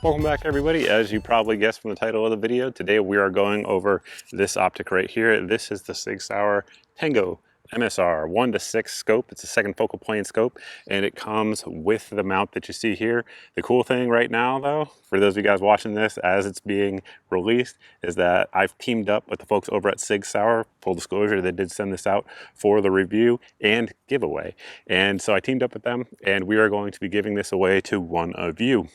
Welcome back everybody. As you probably guessed from the title of the video, today we are going over this optic right here. This is the Sig Sauer Tango MSR 1:6 scope. It's a second focal plane scope and it comes with the mount that you see here. The cool thing right now though, for those of you guys watching this as it's being released, is that I've teamed up with the folks over at Sig Sauer. Full disclosure, they did send this out for the review and giveaway. And so I teamed up with them and we are going to be giving this away to one of you.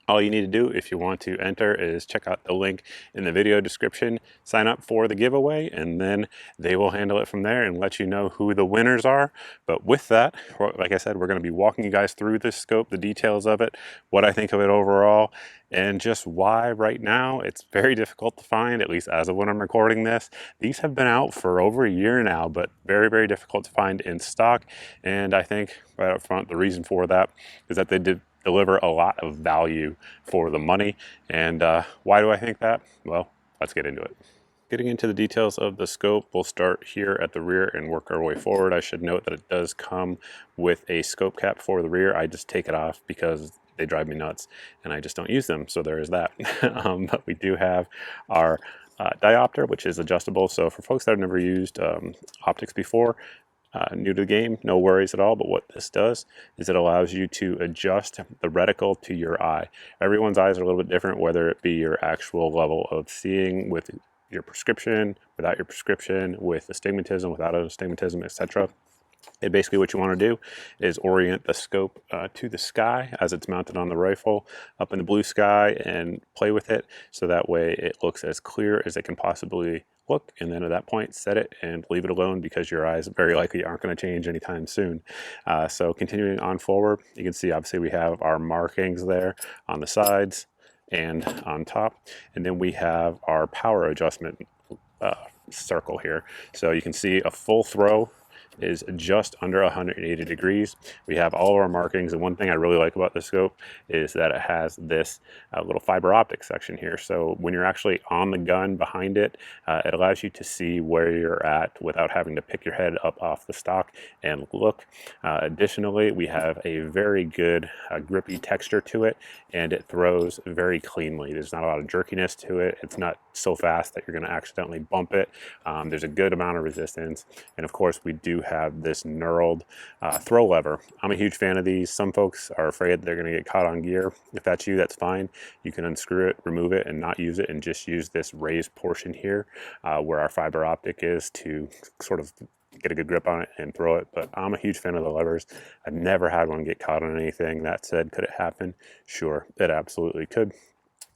All you need to do if you want to enter is check out the link in the video description, sign up for the giveaway, and then they will handle it from there and let you know who the winners are. But with that, like I said, we're going to be walking you guys through this scope, the details of it, what I think of it overall, and just why right now it's very difficult to find, at least as of when I'm recording this. These have been out for over a year now, but very, very difficult to find in stock. And I think right up front, the reason for that is that they did deliver a lot of value for the money. And why do I think that? Well, let's get into it. Getting into the details of the scope, we'll start here at the rear and work our way forward. I should note that it does come with a scope cap for the rear. I just take it off because they drive me nuts and I just don't use them. So there is that. But we do have our diopter, which is adjustable. So for folks that have never used optics before, new to the game, no worries at all. But what this does is it allows you to adjust the reticle to your eye. Everyone's eyes are a little bit different, whether it be your actual level of seeing with your prescription, without your prescription, with astigmatism, without astigmatism, etc. And basically what you want to do is orient the scope to the sky as it's mounted on the rifle, up in the blue sky, and play with it so that way it looks as clear as it can possibly look. And then at that point, set it and leave it alone because your eyes very likely aren't going to change anytime soon. So continuing on forward, you can see obviously we have our markings there on the sides and on top. And then we have our power adjustment circle here. So you can see a full throw is just under 180 degrees. We have all of our markings, and one thing I really like about the scope is that it has this little fiber optic section here. So when you're actually on the gun behind it, it allows you to see where you're at without having to pick your head up off the stock and look. Additionally, we have a very good grippy texture to it, and it throws very cleanly. There's not a lot of jerkiness to it. It's not so fast that you're going to accidentally bump it. There's a good amount of resistance, and of course we do have this knurled throw lever. I'm a huge fan of these. Some folks are afraid they're going to get caught on gear. If that's you, that's fine. You can unscrew it, remove it, and not use it, and just use this raised portion here where our fiber optic is to sort of get a good grip on it and throw it. But I'm a huge fan of the levers. I've never had one get caught on anything. That said, could it happen? Sure, it absolutely could.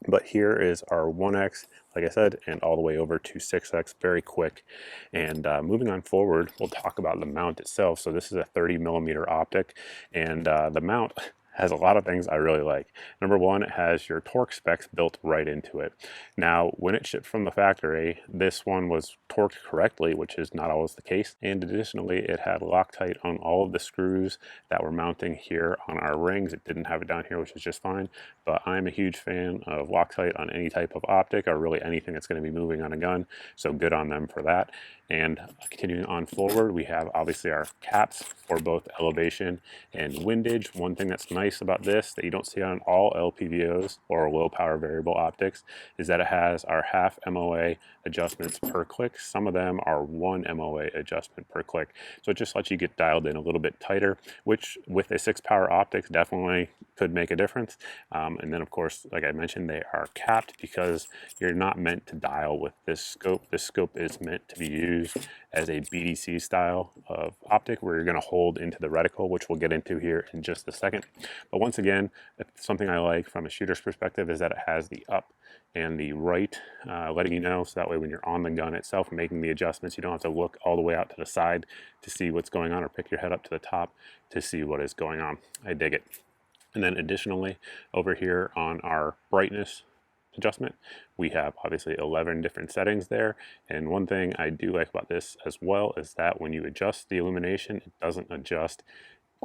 But here is our 1X, like I said, and all the way over to 6X, very quick. And moving on forward, we'll talk about the mount itself. So this is a 30mm optic, and the mount has a lot of things I really like. Number one, it has your torque specs built right into it. Now, when it shipped from the factory, this one was torqued correctly, which is not always the case. And additionally, it had Loctite on all of the screws that were mounting here on our rings. It didn't have it down here, which is just fine. But I'm a huge fan of Loctite on any type of optic, or really anything that's going to be moving on a gun. So good on them for that. And continuing on forward, we have obviously our caps for both elevation and windage. One thing that's nice about this that you don't see on all LPVOs or low power variable optics is that it has our half MOA adjustments per click. Some of them are 1 MOA adjustment per click. So it just lets you get dialed in a little bit tighter, which with a 6-power optics definitely could make a difference. And then of course, like I mentioned, they are capped because you're not meant to dial with this scope. This scope is meant to be used as a BDC style of optic where you're going to hold into the reticle, which we'll get into here in just a second. But once again, something I like from a shooter's perspective is that it has the up and the right, letting you know, so that way when you're on the gun itself making the adjustments, you don't have to look all the way out to the side to see what's going on or pick your head up to the top to see what is going on. I dig it. And then additionally, over here on our brightness adjustment, we have obviously 11 different settings there. And one thing I do like about this as well is that when you adjust the illumination, it doesn't adjust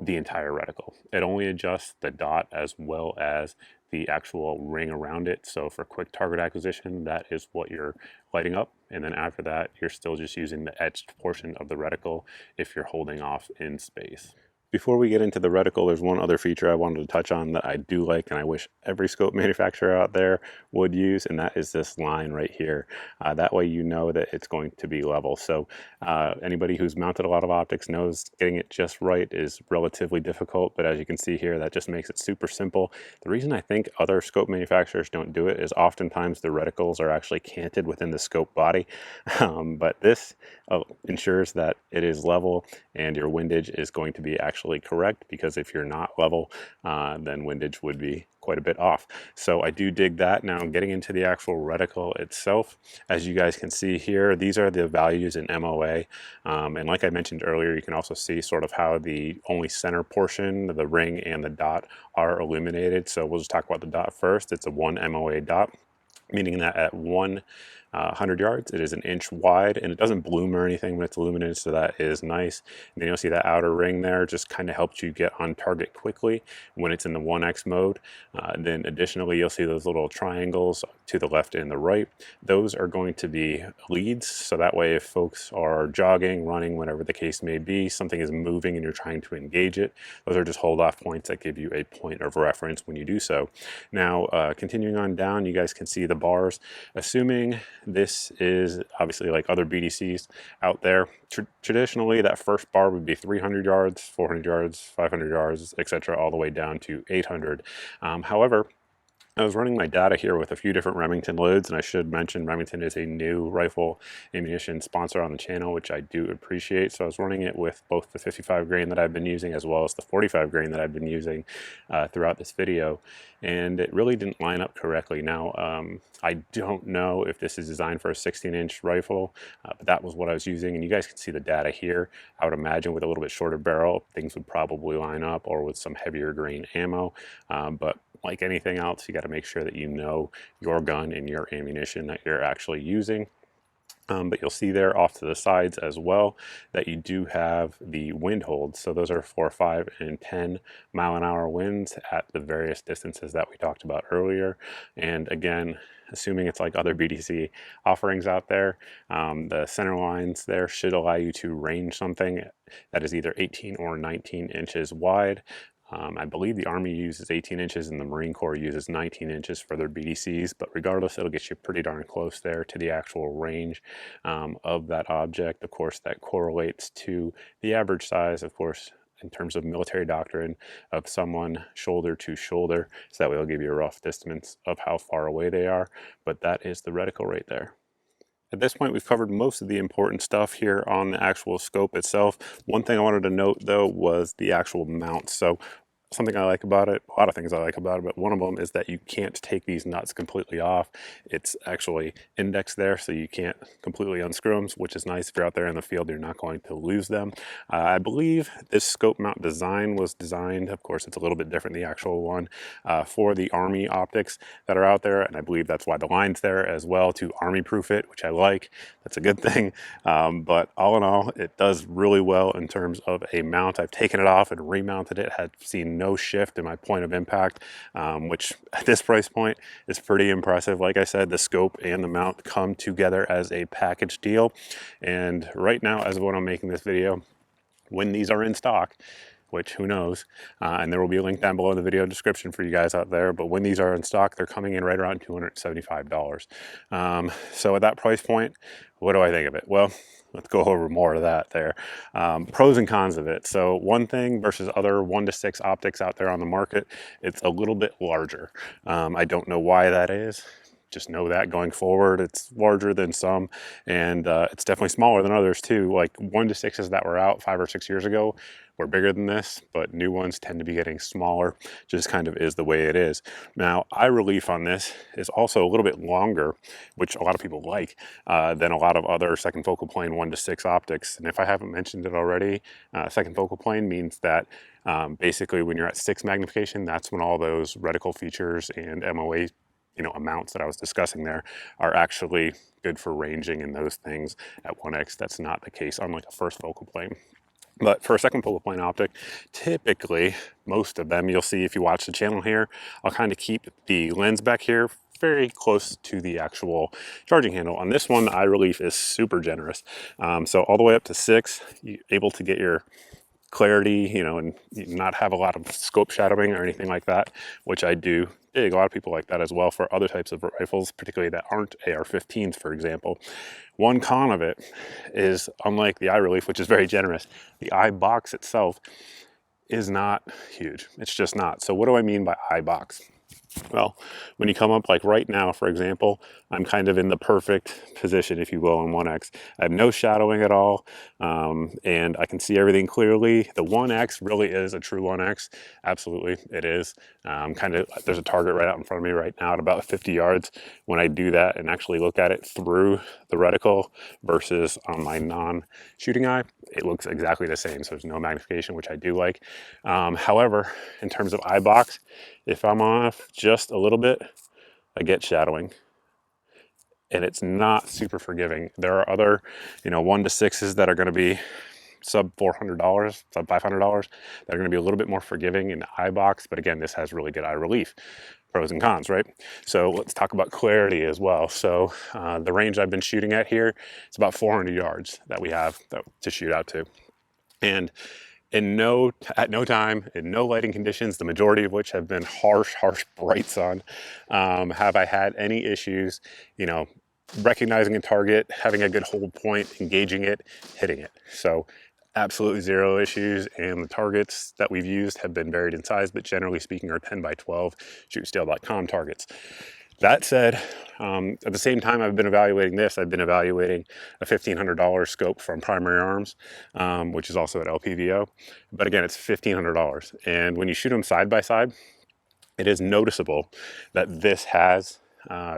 the entire reticle. It only adjusts the dot as well as the actual ring around it. So for quick target acquisition, that is what you're lighting up. And then after that, you're still just using the etched portion of the reticle if you're holding off in space. Before we get into the reticle, there's one other feature I wanted to touch on that I do like and I wish every scope manufacturer out there would use, and that is this line right here. That way you know that it's going to be level. So anybody who's mounted a lot of optics knows getting it just right is relatively difficult, but as you can see here, that just makes it super simple. The reason I think other scope manufacturers don't do it is oftentimes the reticles are actually canted within the scope body, but this ensures that it is level and your windage is going to be actually correct, because if you're not level, then windage would be quite a bit off. So I do dig that. Now getting into the actual reticle itself, as you guys can see here, these are the values in MOA. And like I mentioned earlier, you can also see sort of how the only center portion, the ring and the dot, are illuminated. So we'll just talk about the dot first. It's a 1 MOA dot, meaning that at 100 yards, it is an inch wide, and it doesn't bloom or anything when it's illuminated, so that is nice. And then you'll see that outer ring there just kind of helps you get on target quickly when it's in the 1x mode. Then additionally, you'll see those little triangles to the left and the right. Those are going to be leads, so that way if folks are jogging, running, whatever the case may be, something is moving and you're trying to engage it, those are just hold off points that give you a point of reference when you do so. Now continuing on down, you guys can see the bars. Assuming this is obviously like other BDCs out there, traditionally that first bar would be 300 yards, 400 yards, 500 yards, etc., all the way down to 800. However, I was running my data here with a few different Remington loads, and I should mention Remington is a new rifle ammunition sponsor on the channel, which I do appreciate. So I was running it with both the 55 grain that I've been using as well as the 45 grain that I've been using throughout this video, and it really didn't line up correctly. Now, I don't know if this is designed for a 16-inch rifle, but that was what I was using, and you guys can see the data here. I would imagine with a little bit shorter barrel, things would probably line up, or with some heavier grain ammo, but like anything else, you got to make sure that you know your gun and your ammunition that you're actually using. But you'll see there off to the sides as well that you do have the wind holds. So those are 4, 5, and 10 mile-an-hour winds at the various distances that we talked about earlier. And again, assuming it's like other BDC offerings out there, the center lines there should allow you to range something that is either 18 or 19 inches wide. I believe the Army uses 18 inches and the Marine Corps uses 19 inches for their BDCs, but regardless, it'll get you pretty darn close there to the actual range of that object. Of course, that correlates to the average size, of course, in terms of military doctrine, of someone shoulder to shoulder, so that way it'll give you a rough distance of how far away they are, but that is the reticle right there. At this point, we've covered most of the important stuff here on the actual scope itself. One thing I wanted to note, though, was the actual mount. So something I like about it, a lot of things I like about it, but one of them is that you can't take these nuts completely off. It's actually indexed there, so you can't completely unscrew them, which is nice. If you're out there in the field, you're not going to lose them. I believe this scope mount design was designed, of course, it's a little bit different than the actual one, for the Army optics that are out there, and I believe that's why the line's there as well, to Army-proof it, which I like. That's a good thing. But all in all, it does really well in terms of a mount. I've taken it off and remounted it, had seen no shift in my point of impact, which at this price point is pretty impressive. Like I said, the scope and the mount come together as a package deal. And right now, as of when I'm making this video, when these are in stock, which who knows, and there will be a link down below in the video description for you guys out there, but when these are in stock, they're coming in right around $275. So at that price point, what do I think of it? Well, let's go over more of that there. Pros and cons of it. So one thing versus other 1 to 6 optics out there on the market, it's a little bit larger. I don't know why that is. Just know that going forward, it's larger than some, and it's definitely smaller than others too. Like 1 to 6s that were out 5 or 6 years ago were bigger than this, but new ones tend to be getting smaller. Just kind of is the way it is. Now, eye relief on this is also a little bit longer, which a lot of people like, than a lot of other second focal plane 1 to 6 optics. And if I haven't mentioned it already, second focal plane means that basically when you're at 6 magnification, that's when all those reticle features and MOA amounts that I was discussing there are actually good for ranging and those things. At 1x, that's not the case, unlike a first focal plane. But for a second focal plane optic, typically, most of them, you'll see if you watch the channel here, I'll kind of keep the lens back here very close to the actual charging handle. On this one, the eye relief is super generous. So all the way up to 6, you're able to get your clarity, you know, and not have a lot of scope shadowing or anything like that, which I do dig. A lot of people like that as well for other types of rifles, particularly that aren't AR-15s, for example. One con of it is, unlike the eye relief, which is very generous, the eye box itself is not huge. It's just not. So what do I mean by eye box? Well, when you come up like right now, for example, I'm kind of in the perfect position, if you will, on 1X. I have no shadowing at all, and I can see everything clearly. The 1X really is a true 1X. Absolutely, it is. There's a target right out in front of me right now at about 50 yards. When I do that and actually look at it through the reticle versus on my non-shooting eye, it looks exactly the same. So there's no magnification, which I do like. However, in terms of eye box, if I'm off just a little bit, I get shadowing, and it's not super forgiving. There are other, 1 to 6s that are going to be sub $400, sub $500 that are going to be a little bit more forgiving in the eye box. But again, this has really good eye relief. Pros and cons, right? So let's talk about clarity as well. So the range I've been shooting at here, it's about 400 yards that we have to shoot out to. And at no time, in no lighting conditions, the majority of which have been harsh, bright sun, have I had any issues, recognizing a target, having a good hold point, engaging it, hitting it. So absolutely zero issues. And the targets that we've used have been varied in size, but generally speaking are 10 by 12 shootstale.com targets. That said, at the same time I've been evaluating this, I've been evaluating a $1,500 scope from Primary Arms, which is also at LPVO. But again, it's $1,500. And when you shoot them side by side, it is noticeable that this has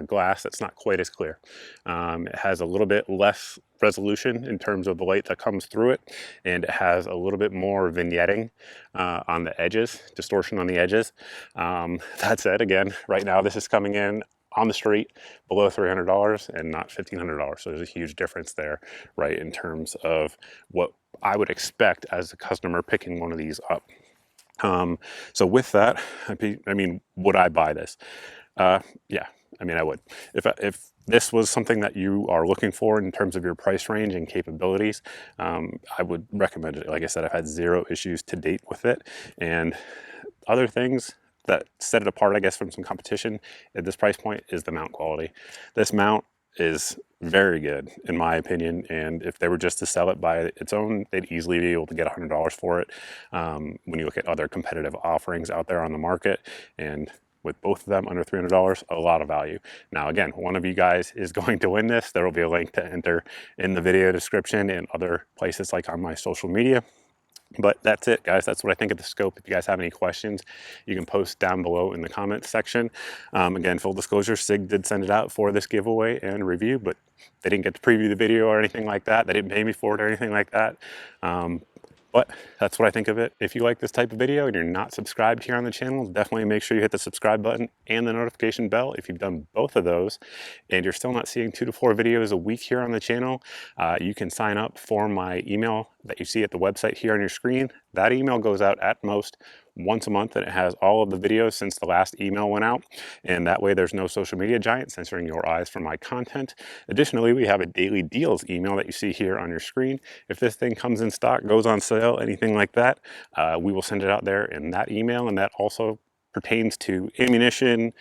glass that's not quite as clear. It has a little bit less resolution in terms of the light that comes through it, and it has a little bit more vignetting on the edges, distortion on the edges. That said, again, right now this is coming in on the street below $300 and not $1,500. So there's a huge difference there, right, in terms of what I would expect as a customer picking one of these up. So with that, I mean, would I buy this? Yeah, I mean, I would. If this was something that you are looking for in terms of your price range and capabilities, I would recommend it. Like I said, I've had zero issues to date with it. And other things that set it apart, I guess, from some competition at this price point is the mount quality. This mount is very good in my opinion, and if they were just to sell it by its own, they'd easily be able to get $100 for it. When you look at other competitive offerings out there on the market, and with both of them under $300, a lot of value. Now again, one of you guys is going to win this. There will be a link to enter in the video description and other places like on my social media. But that's it, guys. That's what I think of the scope. If you guys have any questions, you can post down below in the comments section. Again, full disclosure, Sig did send it out for this giveaway and review, but they didn't get to preview the video or anything like that. They didn't pay me for it or anything like that. But that's what I think of it. If you like this type of video and you're not subscribed here on the channel, definitely make sure you hit the subscribe button and the notification bell. If you've done both of those and you're still not seeing 2 to 4 videos a week here on the channel, you can sign up for my email that you see at the website here on your screen. That email goes out at most once a month, and it has all of the videos since the last email went out, and that way there's no social media giant censoring your eyes from my content. Additionally, we have a daily deals email that you see here on your screen. If this thing comes in stock, goes on sale, anything like that, we will send it out there in that email, and that also pertains to ammunition,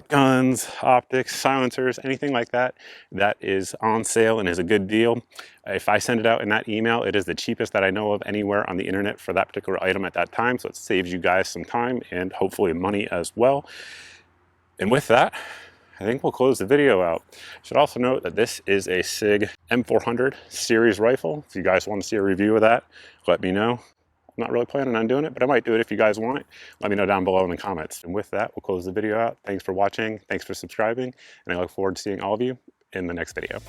guns, optics, silencers, anything like that that is on sale and is a good deal. If I send it out in that email, it is the cheapest that I know of anywhere on the internet for that particular item at that time. So it saves you guys some time and hopefully money as well. And with that, I think we'll close the video out. Should also note that this is a Sig M400 series rifle. If you guys want to see a review of that, let me know. I'm not really planning on doing it, but I might do it if you guys want it. Let me know down below in the comments. And with that, we'll close the video out. Thanks for watching. Thanks for subscribing. And I look forward to seeing all of you in the next video.